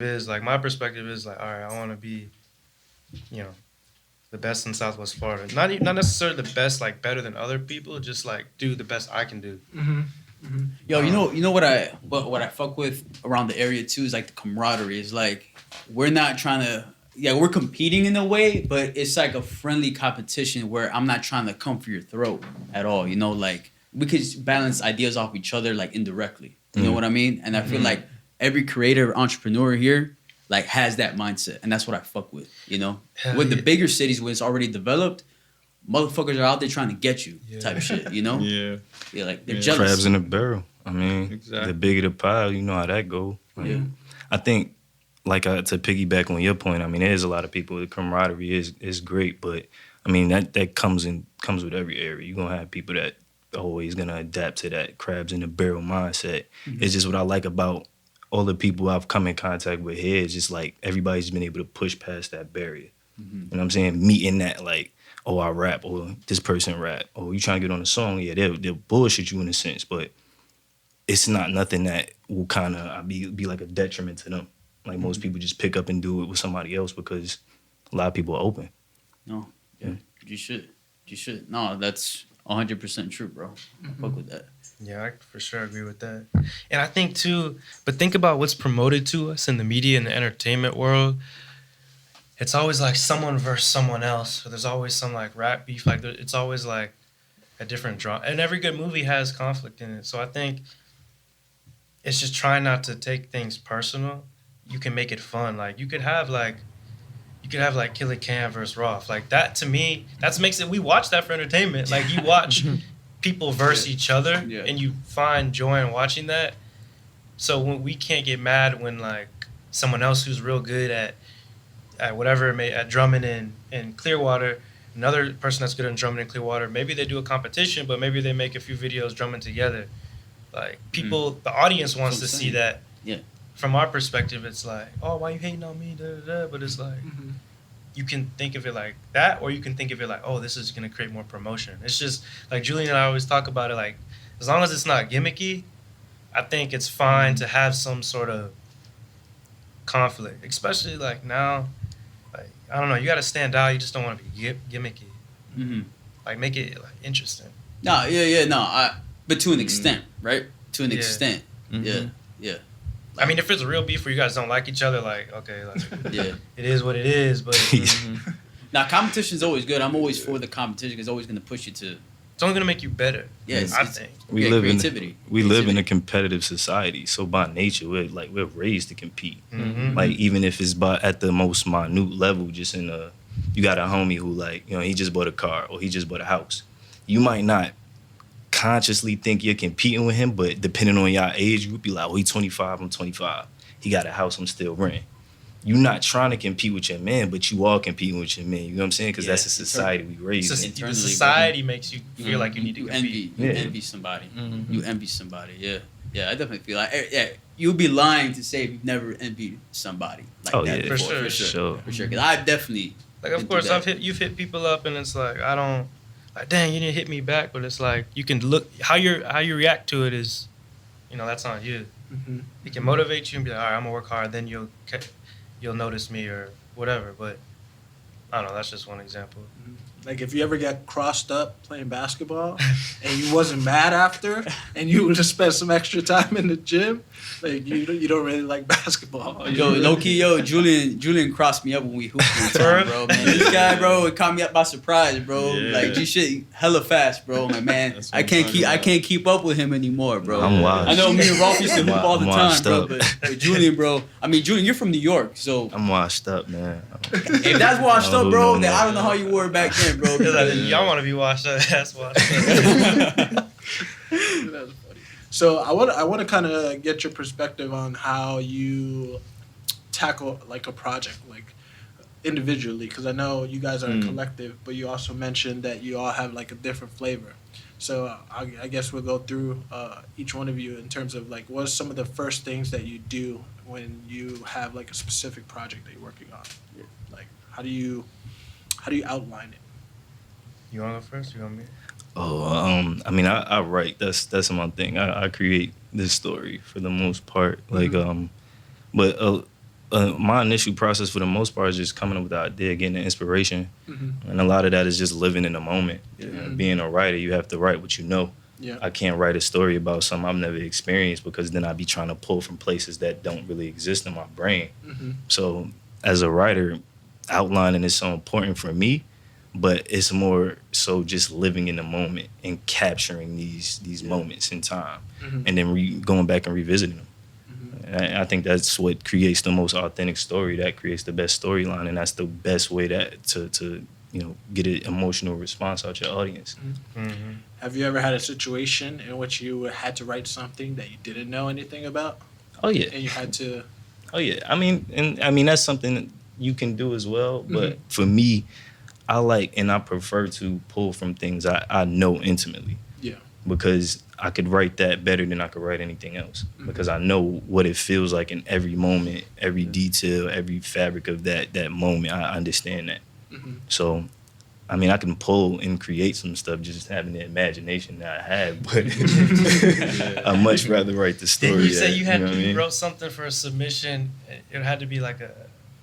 is like my perspective is like, all right, I want to be, you know, the best in Southwest Florida. Not necessarily the best, like better than other people. Just like do the best I can do. Mm-hmm. Mm-hmm. Yo, you know what I fuck with around the area too is like the camaraderie. It's like we're not trying to, yeah, we're competing in a way, but it's like a friendly competition where I'm not trying to come for your throat at all. You know, like we could balance ideas off each other like indirectly. You know what I mean? And I feel like every creator entrepreneur here like has that mindset, and that's what I fuck with. You know, with the bigger cities where it's already developed, motherfuckers are out there trying to get you type shit. You know? Yeah, like they're jealous. Crabs in a barrel. I mean, Exactly. the bigger the pile, you know how that go. Like, I think, to piggyback on your point, I mean, there's a lot of people. The camaraderie is great, but I mean that comes with every area. You're gonna have people that always gonna adapt to that crabs in the barrel mindset. It's just what I like about all the people I've come in contact with here. It's just like everybody's been able to push past that barrier. You know what I'm saying? Meeting that like, oh, I rap, or this person rap, or you trying to get on a song, yeah, they'll bullshit you in a sense, but it's not nothing that will kind of be like a detriment to them. Like most people just pick up and do it with somebody else because a lot of people are open. No, yeah, you should. No, that's 100% true, bro. I fuck with that. Yeah, I for sure agree with that. And I think too, but think about what's promoted to us in the media and the entertainment world. It's always like someone versus someone else. Or there's always some like rap beef. Like it's always like a different drama. And every good movie has conflict in it. So I think it's just trying not to take things personal. You can make it fun. Like you could have like Killer Cam versus Roth. Like that to me, that makes it. We watch that for entertainment. Like you watch people verse each other, and you find joy in watching that. So when we can't get mad when like someone else who's real good at whatever at drumming in Clearwater, another person that's good at drumming in Clearwater, maybe they do a competition, but maybe they make a few videos drumming together. Like people, the audience wants to see that. Yeah. From our perspective, it's like, oh, why you hating on me? Da, da, da. But it's like, you can think of it like that, or you can think of it like, oh, this is going to create more promotion. It's just, like Julian and I always talk about it, like, as long as it's not gimmicky, I think it's fine to have some sort of conflict. Especially, like, now, like, I don't know, you got to stand out. You just don't want to be gimmicky. Like, make it, like, interesting. No, but to an extent, right? To an extent. Yeah. I mean, if it's a real beef where you guys don't like each other, like, okay, like, Yeah. it is what it is, but Now, competition is always good. I'm always for the competition. It's always going to push you to. it's only going to make you better. Yeah, I think. We live creativity. We live in a competitive society, so by nature we're raised to compete. Like even if it's at the most minute level, just you got a homie who like he just bought a car or he just bought a house. You might not consciously think you're competing with him, but depending on your age, you would be like, oh, he's 25, I'm 25. He got a house, I'm still renting. You're not trying to compete with your man, but you are competing with your man. You know what I'm saying? Because that's the society we raised in. The society makes you feel like you need to compete. You envy somebody. You envy somebody. Yeah. I definitely feel like you'd be lying to say if you've never envied somebody like that before. For sure. Because I've definitely like, of course, you've hit people up, and it's like I don't. Like, dang, you didn't hit me back, but it's like you can look how you react to it is, that's on you. It can motivate you and be like, all right, I'm gonna work hard. Then you'll notice me or whatever. But I don't know. That's just one example. Like if you ever get crossed up playing basketball and you wasn't mad after and you would have spent some extra time in the gym, like you don't really like basketball. Yo, low key, Julian crossed me up when we hooped one time, bro. Man, this guy, bro, it caught me up by surprise, bro. Yeah. Like this shit, hella fast, bro. Like man, I can't keep up with him anymore, bro. I'm washed. I know me and Rolf used to hoop all the time, bro. Up. But Julian, bro. I mean, Julian, you're from New York, so I'm washed up, man. if that's washed up, bro, then I don't know how you were back then, bro. Y'all want to be washed up? That's washed up. That's funny. So I want to kind of get your perspective on how you tackle like a project like individually, because I know you guys are a collective, but you also mentioned that you all have like a different flavor. So I guess we'll go through each one of you in terms of like what are some of the first things that you do when you have like a specific project that you're working on. Like how do you outline it? You want to go first? You want me? Oh, I mean, I write. That's my thing. I create this story for the most part. Like, but my initial process for the most part is just coming up with the idea, getting the inspiration, Mm-hmm. and a lot of that is just living in the moment. Yeah. Being a writer, you have to write what you know. Yeah. I can't write a story about something I've never experienced because then I'd be trying to pull from places that don't really exist in my brain. Mm-hmm. So as a writer, outlining is so important for me, but it's more so just living in the moment and capturing these moments in time, Mm-hmm. and then going back and revisiting them. I think that's what creates the most authentic story. That creates the best storyline, and that's the best way to get an emotional response out your audience. Mm-hmm. Have you ever had a situation in which you had to write something that you didn't know anything about, Oh yeah, and you had to? oh yeah. I mean that's something that you can do as well. But for me, I like and I prefer to pull from things I know intimately. Yeah. Because I could write that better than I could write anything else. Because I know what it feels like in every moment, every detail, every fabric of that moment. I understand that. Mm-hmm. So, I mean, I can pull and create some stuff just having the imagination that I have, but I'd much rather write the story. Didn't you say you had know what I mean? wrote something for a submission? It had to be like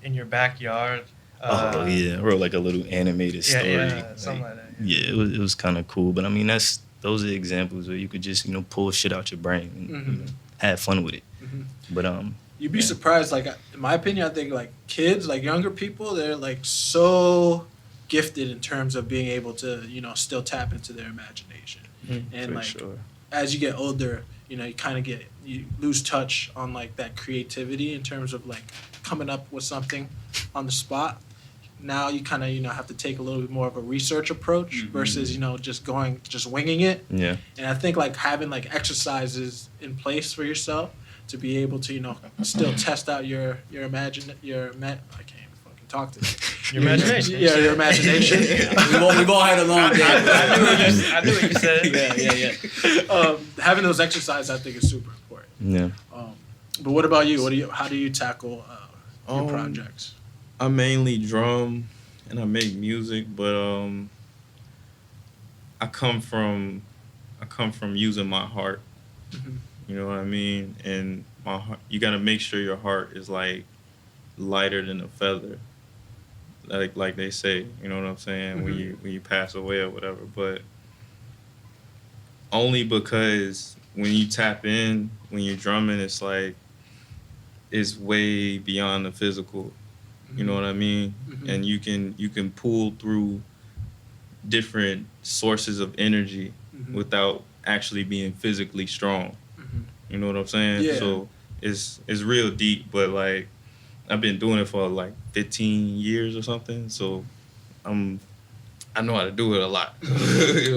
in your backyard. Oh yeah, I wrote like a little animated story. Yeah, something like that. Yeah, it was kind of cool. But I mean, those are examples where you could just pull shit out your brain and have fun with it. Mm-hmm. But You'd be surprised. Like in my opinion, I think like kids, like younger people, they're like so gifted in terms of being able to still tap into their imagination. And for like sure. as you get older, you kind of you lose touch on like that creativity in terms of like coming up with something on the spot. Now you kind of have to take a little bit more of a research approach versus just winging it. Yeah. And I think like having like exercises in place for yourself to be able to still test out I can't even fucking talk today. Your imagination. Yeah, your imagination. We've all had a long day. I knew what you said. Yeah. Having those exercises, I think, is super important. Yeah. But what about you? How do you tackle your projects? I mainly drum and I make music, but I come from using my heart. Mhm. You know what I mean? And my heart, you got to make sure your heart is like lighter than a feather. Like they say, you know what I'm saying? When you pass away or whatever, but only because when you tap in, when you're drumming, it's like it's way beyond the physical. You know what I mean? And you can pull through different sources of energy without actually being physically strong. You know what I'm saying? Yeah. So it's real deep, but like I've been doing it for like 15 years or something. So I know how to do it a lot. You know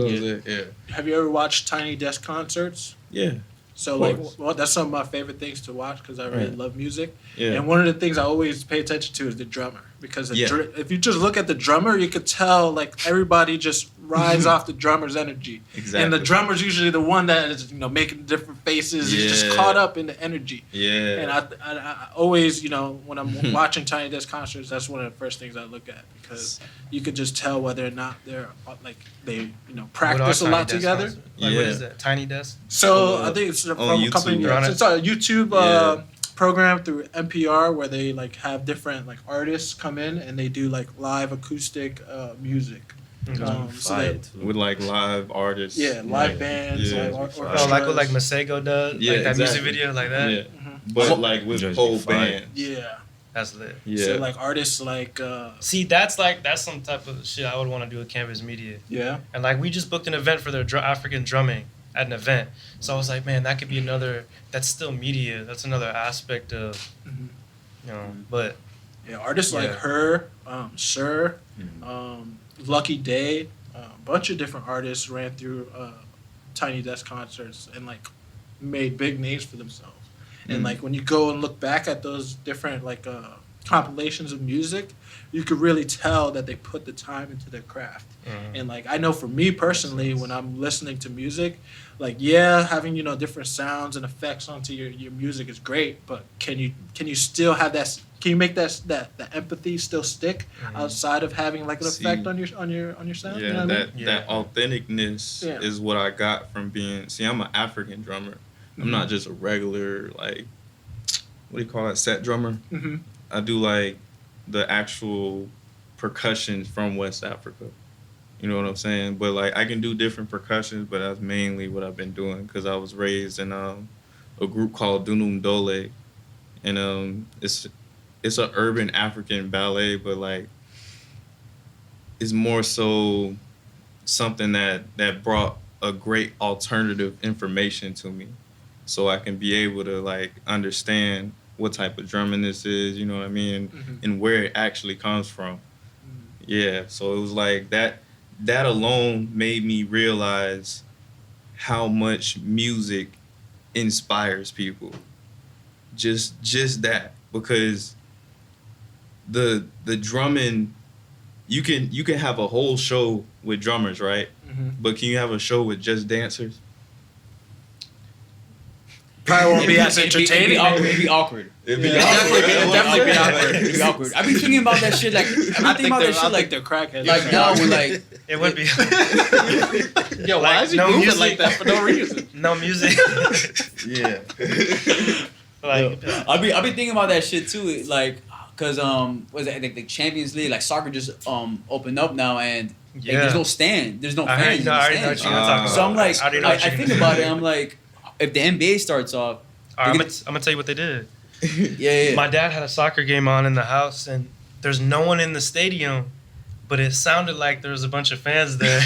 what I'm saying? Yeah. Have you ever watched Tiny Desk concerts? Yeah. So Of like, course. well, that's some of my favorite things to watch because I really Right. love music. Yeah. And one of the things I always pay attention to is the drummer because Yeah. if you just look at the drummer, you could tell like everybody just rides off the drummer's energy. Exactly. And the drummer's usually the one that is making different faces. He's just Yeah. caught up in the energy. Yeah. And I always when I'm watching Tiny Desk concerts, that's one of the first things I look at because you could just tell whether or not they're like they practice a What are lot Tiny Desk together. concerts? Like, what Yeah. is that? Tiny Desk? So I think it's from a YouTube. company. You're on it? It's a YouTube Yeah. program through NPR where they like have different like artists come in and they do like live acoustic music. So they, With like live artists. live like, bands, yeah. like orchestras. Oh, like what like Masego does? Yeah, like that music exactly. video like that? Yeah. But like with Just whole fire. band. Yeah. That's lit. Yeah. So like artists like See, that's some type of shit I would want to do with Kanvis Media. yeah. And like we just booked an event for their African drumming at an event. So I was like, man, that could be that's still media. That's another aspect of, but Yeah, artists like Yeah. her, Sir, Lucky Day, a bunch of different artists ran through Tiny Desk concerts and like made big names for themselves. And like when you go and look back at those different like compilations of music, you could really tell that they put the time into their craft. And like I know for me personally, when I'm listening to music, like having different sounds and effects onto your music is great, but can you still have that? Can you make that empathy still stick outside of having like an effect on your sound? Yeah, You know what I mean? that authenticness Yeah. is what I got from being. See, I'm an African drummer. I'm not just a regular like, what do you call it, set drummer. I do like the actual percussion from West Africa. You know what I'm saying? But like I can do different percussions, but that's mainly what I've been doing because I was raised in a group called Dunum Dole, and it's an urban African ballet, but like it's more so something that brought a great alternative information to me, so I can be able to like understand what type of drumming this is, you know what I mean, and where it actually comes from. Yeah, so it was like that alone made me realize how much music inspires people. Just that, because the drumming, you can have a whole show with drummers, right? But can you have a show with just dancers? Probably won't be as entertaining. It'd be awkward. It'd definitely be awkward. It'd be awkward. I've been thinking about that shit. Like, I think they're crackheads. Like now, when like It would be. Yo, why is he no moving music. like that for no reason? No music. Yeah. Like, I'll be thinking about that shit too. Like, cause was it like the Champions League? Like soccer just opened up now, and like, there's no stand. There's no I fans. know what you're gonna talk about. So I'm like, I already know I what you're think gonna about do. it. I'm like, if the NBA starts off, All right, I'm gonna tell you what they did. yeah. My dad had a soccer game on in the house, and there's no one in the stadium, but it sounded like there was a bunch of fans there.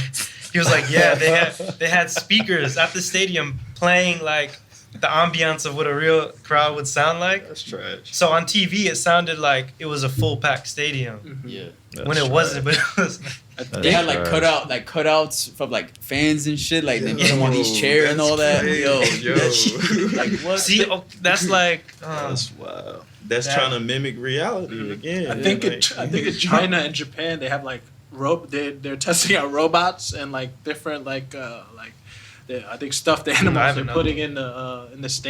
He was like, "Yeah, they had speakers at the stadium playing like the ambiance of what a real crowd would sound like." That's trash. So on TV, it sounded like it was a full packed stadium Yeah. when it wasn't. But it was. They had like cutouts from like fans and shit. Like they put them on these chairs and all that. Yo, that shit, like what? See, that's like. That's wild. That's trying to mimic reality again. I think in China and Japan they have like they're testing out robots and like different I think stuffed animals I they're haven't putting in the stand.